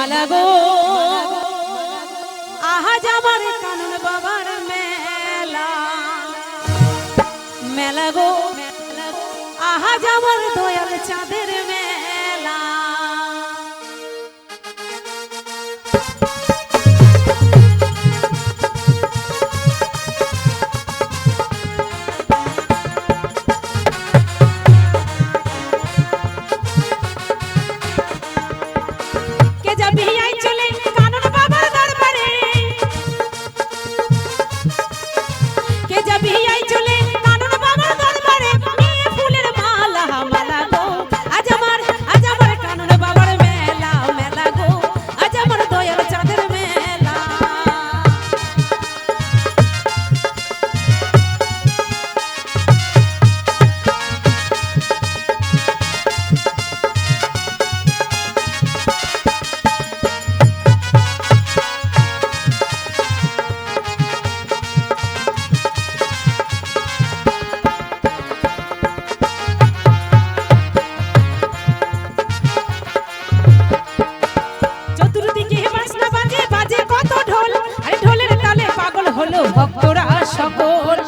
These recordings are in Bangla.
মালা গো আহাজ আমার কানন বাবার মেলা মেলা গো আহাজ আমার দয়াল চাঁদের মেলা ভক্তরা সকল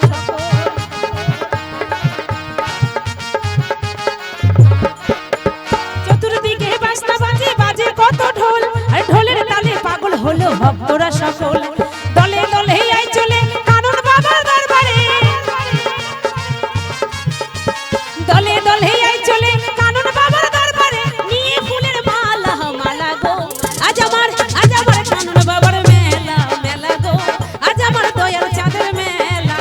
চতুর্দিকে বাজনা বাজে বাজে কত ঢোল আর ঢোলের তালে পাগল হলো ভক্তরা সকল দলে দলে আই চলে কানন বাবার দরবারে দলে দলে আই চলে কানন বাবার দরবারে নিয়ে ফুলের মালা মালা গো আজ আমার কানন বাবার মেলা মেলা গো আজ আমার দয়াল চাঁদের মেলা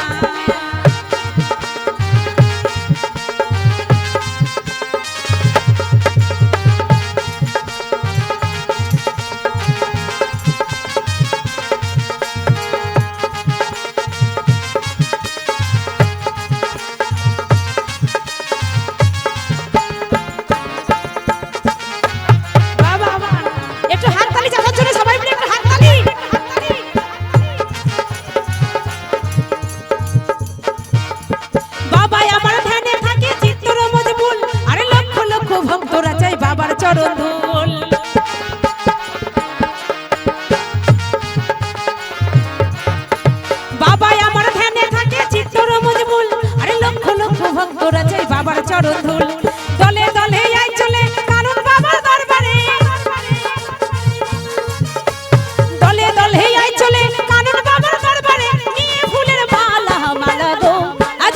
একটু হাততালি চাচার জন্য সবাই মিলে একটু হাততালি বাবা আমার ধ্যানে থাকে চিত্তর মজবুল আরে লক্ষ লক্ষ ভক্তরা চাই বাবার চরণ ধুল বাবা আমার ধ্যানে থাকে চিত্তর মজবুল আরে লক্ষ লক্ষ ভক্তরা চাই বাবার চরণ ধুল দলে দলে আই চলে কানন বাবার দরবারে দলে দলে আই চলে কানন বাবার দরবারে নিয়ে ফুলের মালা মালা গো আজ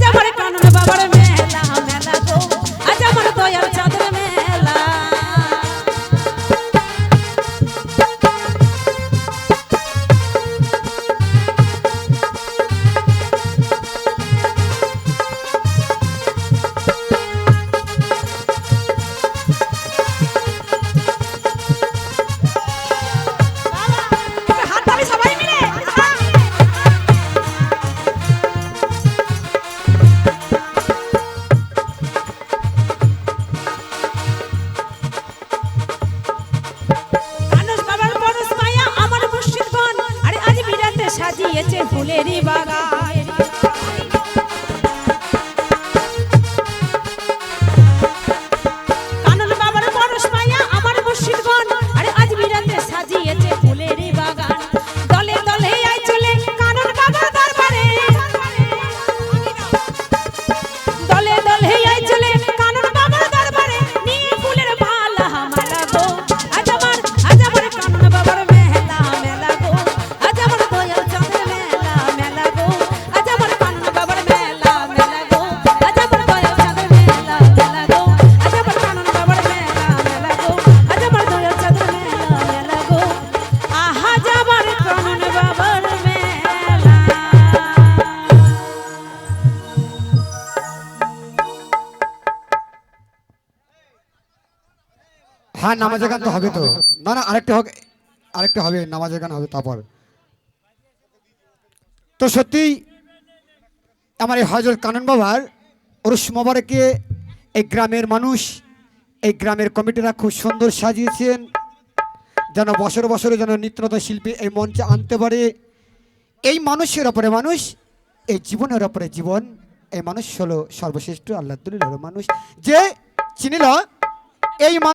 আমার কানন বাবার মেলা মেলা গো আজ আমার দয়াল চাঁদের মেলা হাততালি সবাই মিলে কানন বাবার পরশ মায়া আমার মুর্শিদ বন আরে আজ বিরাতে সাজিয়েছে ফুলেরই বাগান কানন বাবার পরশ মায়া আমার মুর্শিদ বন আরে আজ বিরাতে সাজিয়েছে ফুলেরই বাগান দলে দলে আই চলে কানন বাবার দরবারে দলে দলে আই চলে কানন বাবার দরবারে নিয়ে ফুলের মালা মালা গো আজ আমার কানন বাবার মেলা মেলা গো আজ আমার দয়াল চাঁদের মেলা মেলা গো আজ আমার কানন বাবার মেলা মেলা গো আজ আমার দয়াল চাঁদের মেলা মেলা গো আজ আমার কানন বাবার মেলা মেলা গো আজ আমার দয়াল চাঁদের মেলা মেলা গো আহাজ আমার কানন বাবার মেলা হ্যাঁ নামাজের গান তো হবে তো না না আরেকটা হবে নামাজের গান হবে তারপর তো সত্যি আমার এই হযরত কানন বাবার উরুস মোবারকে এই গ্রামের মানুষ এই গ্রামের কমিটিরা খুব সুন্দর সাজিয়েছেন যেন বছরে বছরে যেন নিত্যনতুন শিল্পী এই মঞ্চে আনতে পারে এই মানুষের ওপরে মানুষ এই জীবনের ওপরে জীবন এই মানুষ হলো সর্বশ্রেষ্ঠ আল্লাহ দুনিয়ার মানুষ যে চিনিল এই